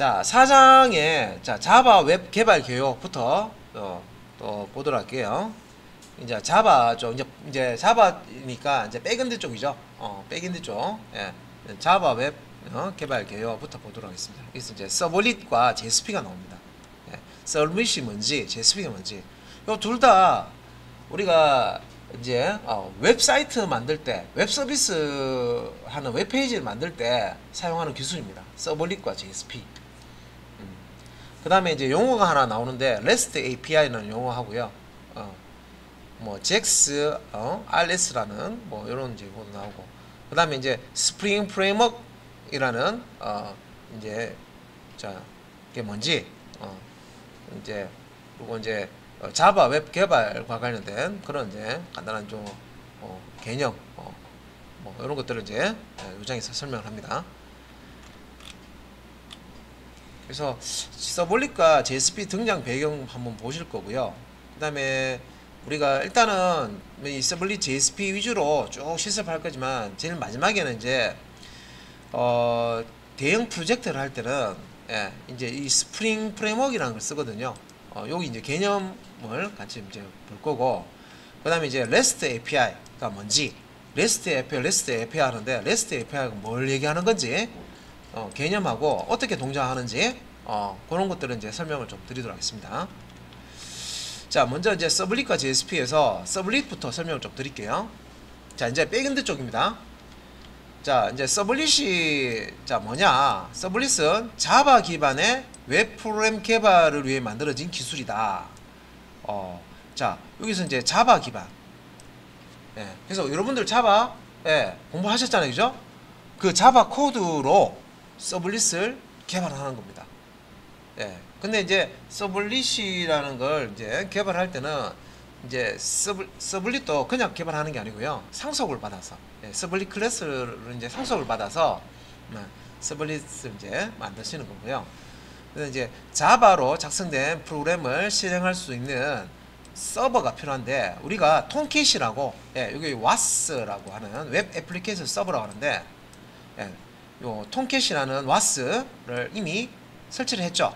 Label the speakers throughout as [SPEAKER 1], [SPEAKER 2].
[SPEAKER 1] 자, 4장에 자, 자바 웹 개발 교육부터 또 보도록 할게요. 이제 자바 쪽, 이제 자바니까 이제 백엔드 쪽이죠. 백엔드 쪽. 예. 자바 웹 개발 개요부터 보도록 하겠습니다. 여기서 이제 서블릿과 JSP가 나옵니다. 예. 서블릿이 뭔지, JSP가 뭔지. 요 둘 다 우리가 이제 웹사이트 만들 때, 웹 서비스 하는 웹페이지를 만들 때 사용하는 기술입니다. 서블릿과 JSP. 그 다음에 이제 용어가 하나 나오는데 REST API라는 용어 하고요. 뭐 JAX, RS라는 뭐 이런 이제 것도 나오고. 그 다음에 이제 스프링 프레임워크이라는 이제 자 이게 뭔지 이제 그리고 이제 자바 웹 개발과 관련된 그런 이제 간단한 좀 개념 뭐 이런 것들을 이제 요장에서 설명을 합니다. 그래서 서블릿과 JSP 등장 배경 한번 보실 거고요. 그 다음에 우리가 일단은 이 서블릿 JSP 위주로 쭉 실습할 거지만 제일 마지막에는 이제 대형 프로젝트를 할 때는 이제 이 스프링 프레임워크라는 걸 쓰거든요. 여기 이제 개념을 같이 이제 볼 거고, 그 다음에 이제 REST API가 뭔지, REST API 하는데 REST API가 뭘 얘기하는 건지, 개념하고 어떻게 동작하는지, 그런 것들은 이제 설명을 좀 드리도록 하겠습니다. 자, 먼저 이제 서블릿과 JSP에서 서블릿부터 설명을 좀 드릴게요. 자, 이제 백엔드 쪽입니다. 자, 이제 서블릿이 뭐냐? 서블릿은 자바 기반의 웹 프로그램 개발을 위해 만들어진 기술이다. 자, 여기서 이제 자바 기반. 그래서 여러분들 자바 공부하셨잖아요, 그죠? 그 자바 코드로 서블릿을 개발하는 겁니다. 근데 이제 서블릿이라는 걸 이제 개발할 때는 이제 서블릿도 그냥 개발하는 게 아니고요. 상속을 받아서 서블릿 클래스를 이제 상속을 받아서 서블릿을 이제 만드시는 거고요. 그래서 이제 자바로 작성된 프로그램을 실행할 수 있는 서버가 필요한데, 우리가 톰캣이라고 여기 WAS라고 하는 웹 애플리케이션 서버라고 하는데, 요 톰캣이라는 WAS를 이미 설치를 했죠.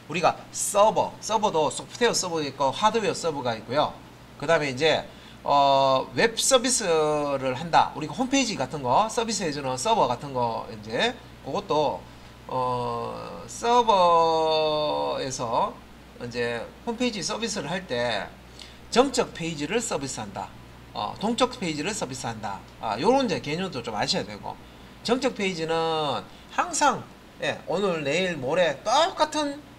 [SPEAKER 1] 우리가 서버도 소프트웨어 서버가 있고 하드웨어 서버가 있고요. 그 다음에 이제 웹 서비스를 한다. 우리가 홈페이지 같은 거 서비스 해주는 서버 같은 거 이제 그것도 서버에서 이제 홈페이지 서비스를 할 때 정적 페이지를 서비스한다. 동적 페이지를 서비스한다. 요런 이제 개념도 좀 아셔야 되고, 정적 페이지는 항상 오늘 내일 모레 똑같은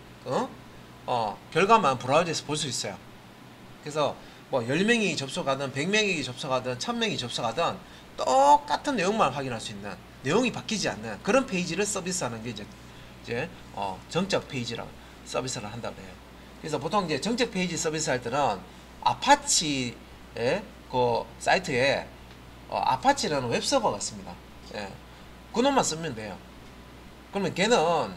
[SPEAKER 1] 결과만 브라우저에서 볼 수 있어요. 그래서 뭐 10명이 접속하든 100명이 접속하든 1000명이 접속하든 똑같은 내용만 확인할 수 있는, 내용이 바뀌지 않는 그런 페이지를 서비스하는 게 이제 정적 페이지라고 서비스를 한다고 해요. 그래서 보통 이제 정적 페이지 서비스 할 때는 아파치의 그 사이트에 아파치라는 웹 서버가 있습니다. 그놈만 쓰면 돼요. 그러면 걔는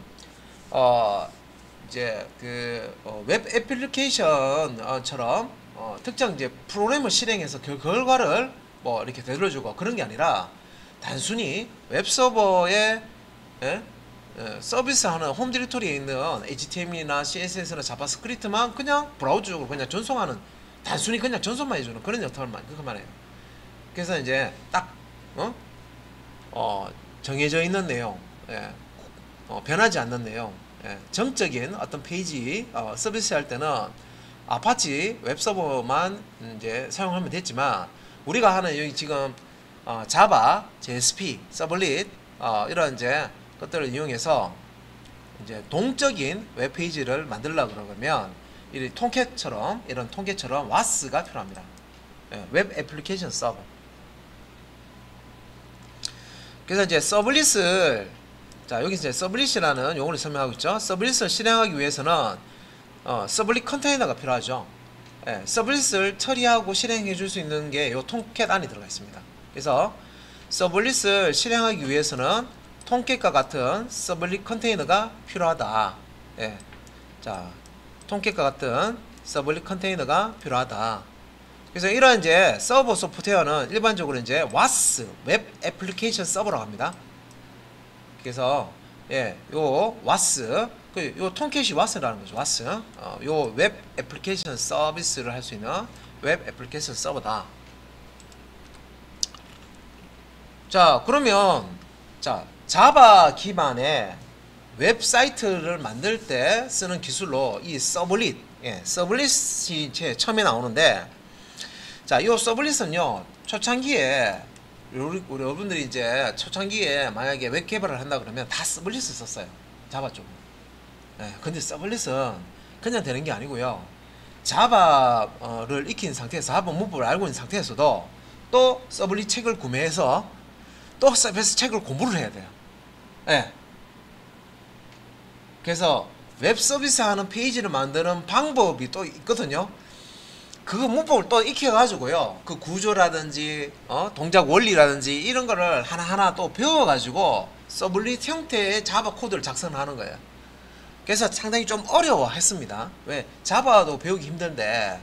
[SPEAKER 1] 이제 그 웹 애플리케이션처럼 특정 이제 프로그램을 실행해서 그 결과를 뭐 이렇게 되돌려주고 그런 게 아니라, 단순히 웹 서버에 서비스하는 홈 디렉토리에 있는 HTML이나 CSS나 자바스크립트만 그냥 브라우저적으로 그냥 전송하는, 단순히 그냥 전송만 해주는 그런 역할만, 그것만 해요. 그래서 이제 딱 정해져 있는 내용, 변하지 않는 내용, 정적인 어떤 페이지 서비스 할 때는 아파치 웹서버만 이제 사용하면 됐지만, 우리가 하는 여기 지금 자바, JSP, 서블릿 이런 이제 것들을 이용해서 이제 동적인 웹페이지를 만들려고 그러면 이 톰캣처럼, 이런 톰캣처럼 WAS가 필요합니다. 웹 애플리케이션 서버. 그래서 이제 서블릿을, 자, 여기 이제 서블릿이라는 용어를 설명하고 있죠. 서블릿을 실행하기 위해서는 서블릿 컨테이너가 필요하죠. 서블릿을 처리하고 실행해 줄 수 있는 게 이 톰캣 안에 들어가 있습니다. 그래서 서블릿을 실행하기 위해서는 톰캣과 같은 서블릿 컨테이너가 필요하다. 자, 톰캣과 같은 서블릿 컨테이너가 필요하다. 그래서 이런 이제 서버 소프트웨어는 일반적으로 이제 WAS, 웹 애플리케이션 서버라고 합니다. 그래서 예, 요 와스 요 톰캣이 와스라는 거죠. 와스. 요 웹 애플리케이션 서비스를 할 수 있는 웹 애플리케이션 서버다. 자, 그러면 자, 자바 기반의 웹사이트를 만들 때 쓰는 기술로 이 서블릿, 예, 서블릿이 제 처음에 나오는데, 자, 이 서블릿은요 초창기에 우리 여러분들이 이제 초창기에 만약에 웹 개발을 한다 그러면 다 서블릿을 썼어요. 자바 쪽으로. 예, 근데 서블릿은 그냥 되는 게 아니고요. 자바를 익힌 상태에서 자바 문법을 알고 있는 상태에서도 또 서블릿 책을 구매해서 또 서비스 책을 공부를 해야 돼요. 예. 그래서 웹 서비스 하는 페이지를 만드는 방법이 또 있거든요. 그 문법을 또 익혀가지고요. 그 구조라든지, 동작 원리라든지 이런 거를 하나하나 또 배워가지고 서블릿 형태의 자바 코드를 작성하는 거예요. 그래서 상당히 좀 어려워했습니다. 왜? 자바도 배우기 힘든데,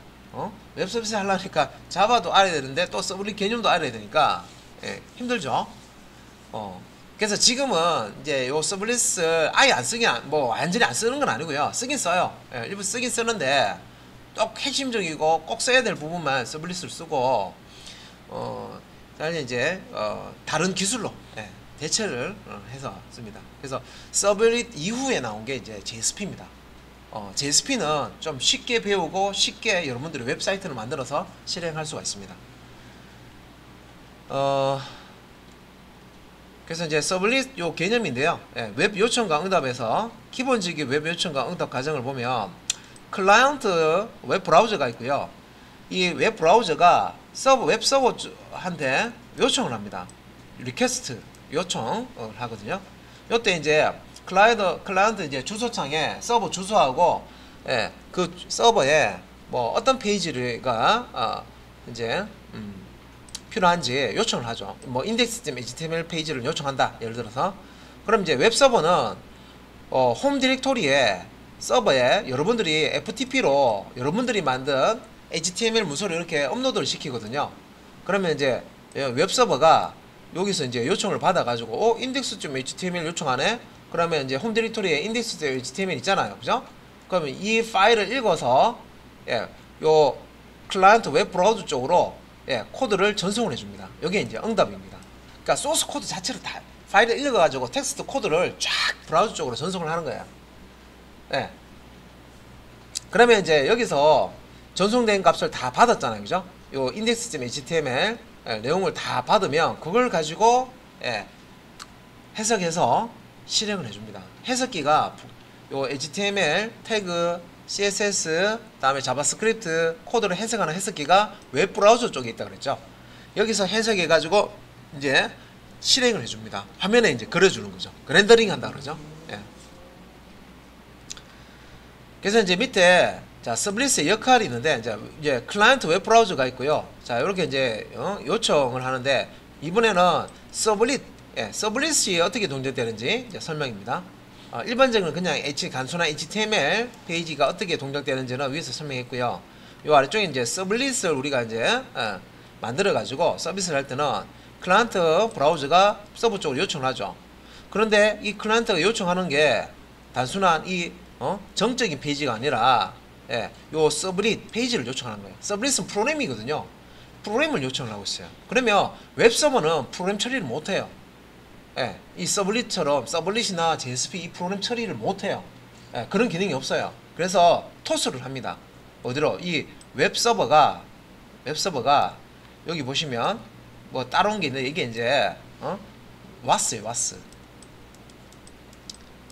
[SPEAKER 1] 웹 서비스 하려니까 자바도 알아야 되는데 또 서블릿 개념도 알아야 되니까, 예, 힘들죠. 그래서 지금은 이제 요 서블릿을 아예 안 쓰긴, 뭐 완전히 안 쓰는 건 아니고요. 쓰긴 써요. 예, 일부 쓰긴 쓰는데 꼭 핵심적이고 꼭 써야 될 부분만 서블릿을 쓰고, 사실 이제 다른 기술로, 예, 대체를 해서 씁니다. 그래서 서블릿 이후에 나온 게 이제 JSP입니다. JSP는 좀 쉽게 배우고 쉽게 여러분들이 웹사이트를 만들어서 실행할 수가 있습니다. 그래서 이제 서블릿 요 개념인데요. 예, 웹 요청과 응답에서 기본적인 웹 요청과 응답 과정을 보면 클라이언트 웹 브라우저가 있고요. 이 웹 브라우저가 웹 서버한테 요청을 합니다. 리퀘스트 요청을 하거든요. 요때 이제 클라이언트 이제 주소창에 서버 주소하고, 예, 그 서버에 뭐 어떤 페이지가 이제 필요한지 요청을 하죠. 뭐 index.html 페이지를 요청한다, 예를 들어서. 그럼 이제 웹 서버는 홈 디렉토리에 서버에 여러분들이 FTP로 여러분들이 만든 HTML 문서를 이렇게 업로드를 시키거든요. 그러면 이제 웹 서버가 여기서 이제 요청을 받아가지고 index.html 요청하네. 그러면 이제 홈 디렉토리에 index.html 있잖아요, 그죠? 그러면 이 파일을 읽어서, 예, 요 클라이언트 웹 브라우저 쪽으로, 예, 코드를 전송을 해줍니다. 이게 이제 응답입니다. 그러니까 소스 코드 자체를 다 파일을 읽어가지고 텍스트 코드를 쫙 브라우저 쪽으로 전송을 하는 거예요. 예. 그러면 이제 여기서 전송된 값을 다 받았잖아요, 그죠? 요 index.html, 예, 내용을 다 받으면 그걸 가지고, 예, 해석해서 실행을 해줍니다. 해석기가 요 HTML 태그, CSS, 다음에 자바스크립트 코드를 해석하는 해석기가 웹 브라우저 쪽에 있다 그랬죠. 여기서 해석해 가지고 이제 실행을 해줍니다. 화면에 이제 그려주는 거죠. 렌더링 한다 그러죠. 예. 그래서 이제 밑에 자 서블릿의 역할이 있는데, 이제 클라이언트 웹 브라우저가 있고요. 자 이렇게 이제 요청을 하는데, 이번에는 서블릿, 예, 서블릿이 어떻게 동작되는지 이제 설명입니다. 일반적으로 그냥 단순한 HTML 페이지가 어떻게 동작되는지는 위에서 설명했고요. 요 아래쪽에 이제 서블릿을 우리가 이제 만들어 가지고 서비스를 할 때는 클라이언트 브라우저가 서버 쪽으로 요청을 하죠. 그런데 이 클라이언트가 요청하는 게 단순한 이 정적인 페이지가 아니라, 예, 요 서블릿 페이지를 요청하는 거예요. 서블릿은 프로그램이거든요. 프로그램을 요청을 하고 있어요. 그러면 웹 서버는 프로그램 처리를 못 해요. 예, 이 서블릿처럼 서블릿이나 JSP 이 프로그램 처리를 못해요. 예, 그런 기능이 없어요. 그래서 토스를 합니다. 어디로? 이 웹서버가 여기 보시면 뭐 따라온 게 있는데, 이게 이제 와스예요. 와스.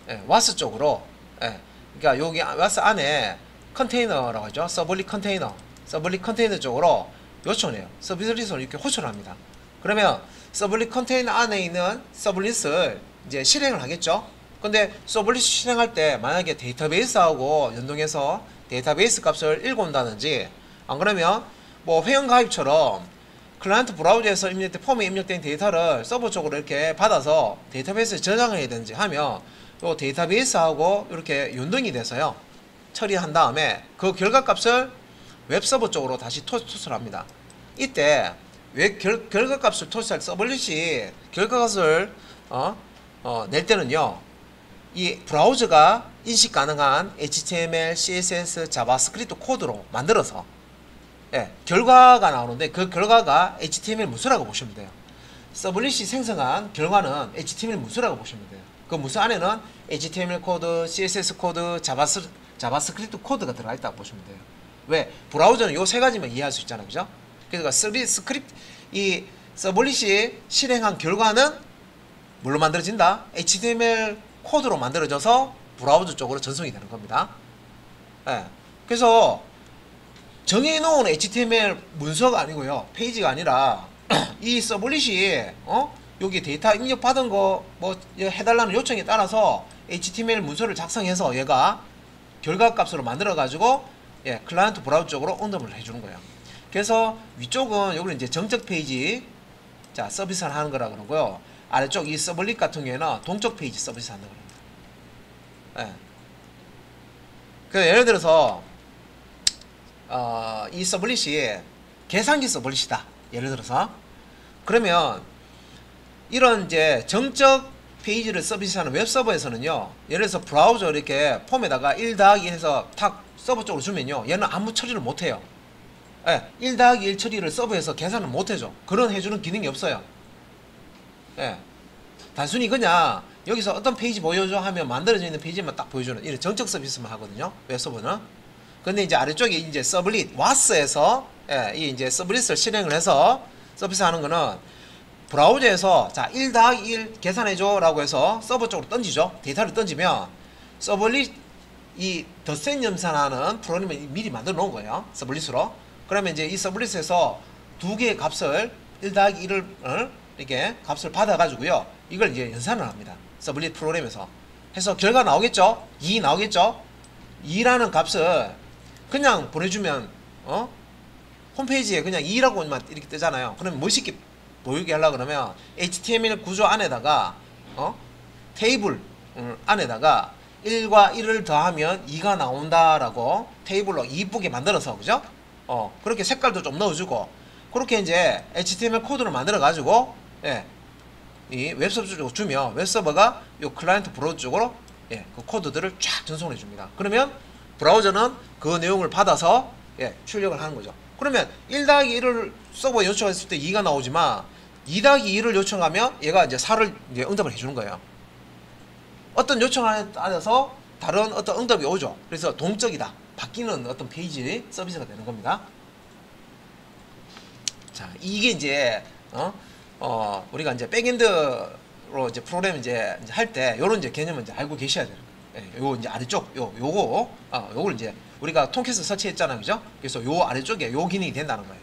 [SPEAKER 1] 예, 와스 쪽으로, 예, 그러니까 여기 와스 안에 컨테이너라고 하죠. 서블릿 컨테이너 쪽으로 요청을 해요. 서블릿을 이렇게 호출을 합니다. 그러면 서블릿 컨테이너 안에 있는 서블릿을 이제 실행을 하겠죠. 근데 서블릿 실행할 때 만약에 데이터베이스하고 연동해서 데이터베이스 값을 읽어온다든지, 안 그러면 뭐 회원가입처럼 클라이언트 브라우저에서 폼에 입력된 데이터를 서버 쪽으로 이렇게 받아서 데이터베이스에 저장해야 되는지 하면 요 데이터베이스하고 이렇게 연동이 돼서요, 처리한 다음에 그 결과값을 웹서버 쪽으로 다시 토스를 합니다. 이때 결과값을 토스할 서블릿이 결과값을 낼 때는요, 이 브라우저가 인식 가능한 HTML, CSS, 자바스크립트 코드로 만들어서 예, 결과가 나오는데 그 결과가 HTML 문서라고 보시면 돼요. 서블릿이 생성한 결과는 HTML 문서라고 보시면 돼요. 그 문서 안에는 HTML 코드, CSS 코드, 자바스크립트 코드가 들어가 있다고 보시면 돼요. 왜? 브라우저는 요 세 가지만 이해할 수 있잖아요. 그죠? 그러니까 이 서블릿이 실행한 결과는 뭘로 만들어진다? HTML 코드로 만들어져서 브라우저 쪽으로 전송이 되는 겁니다. 예. 그래서 정해놓은 HTML 문서가 아니고요. 페이지가 아니라 이 서블릿이 여기 데이터 입력받은 거 뭐 해달라는 요청에 따라서 HTML 문서를 작성해서 얘가 결과 값으로 만들어 가지고 예, 클라이언트 브라우저 쪽으로 응답을 해주는 거예요. 그래서 위쪽은 여기는 이제 정적 페이지 자 서비스를 하는 거라 그러고요. 아래쪽 이 서블릿 같은 경우에는 동적 페이지 서비스 하는 겁니다. 예. 그 예를 들어서 이 서블릿이 계산기 서블릿이다. 예를 들어서 그러면 이런 이제 정적 페이지를 서비스하는 웹서버에서는요. 예를 들어서 브라우저 이렇게 폼에다가 1 해서 탁 서버 쪽으로 주면요. 얘는 아무 처리를 못해요. 예, 1 처리를 서버에서 계산을 못해줘. 그런 해주는 기능이 없어요. 예, 단순히 그냥 여기서 어떤 페이지 보여줘 하면 만들어져 있는 페이지만 딱 보여주는 이런 정적 서비스만 하거든요. 웹서버는. 근데 이제 아래쪽에 이제 서블릿 와스에서 예, 이 이제 서블릿을 실행을 해서 서비스 하는 거는 브라우저에서 자 1 계산해줘 라고 해서 서버 쪽으로 던지죠. 데이터를 던지면 서블릿 이 덧셈 염산하는 프로그램을 미리 만들어 놓은 거예요. 서블릿으로. 그러면 이제 이 서블릿에서 두 개의 값을 1-1을 이렇게 값을 받아 가지고요. 이걸 이제 연산을 합니다. 서블릿 프로그램에서 해서 결과 나오겠죠. 2 나오겠죠. 2라는 값을 그냥 보내주면 홈페이지에 그냥 2라고만 이렇게 뜨잖아요. 그러면 멋있게 보이게 하려고 그러면 HTML 구조 안에다가 테이블 안에다가 1과 1을 더하면 2가 나온다라고 테이블로 이쁘게 만들어서 그죠? 그렇게 색깔도 좀 넣어주고 그렇게 이제 HTML 코드를 만들어 가지고 예, 이 웹서버 쪽으로 주면 웹서버가 요 클라이언트 브라우저 쪽으로 예, 그 코드들을 쫙 전송해 줍니다. 그러면 브라우저는 그 내용을 받아서 예, 출력을 하는 거죠. 그러면 1-1을 서버에 요청했을 때 2가 나오지만 2-2를 요청하면 얘가 이제 4를 이제 응답을 해주는 거예요. 어떤 요청에 따라서 다른 어떤 응답이 오죠. 그래서 동적이다. 바뀌는 어떤 페이지 서비스가 되는 겁니다. 자, 이게 이제 우리가 이제 백엔드로 이제 프로그램 이제 할 때 요런 이제 개념을 이제 알고 계셔야 돼요. 예, 요 이제 아래쪽 요걸 이제 우리가 통캐스 설치했잖아요. 그죠? 그래서 요 아래쪽에 요 기능이 된다는 거예요.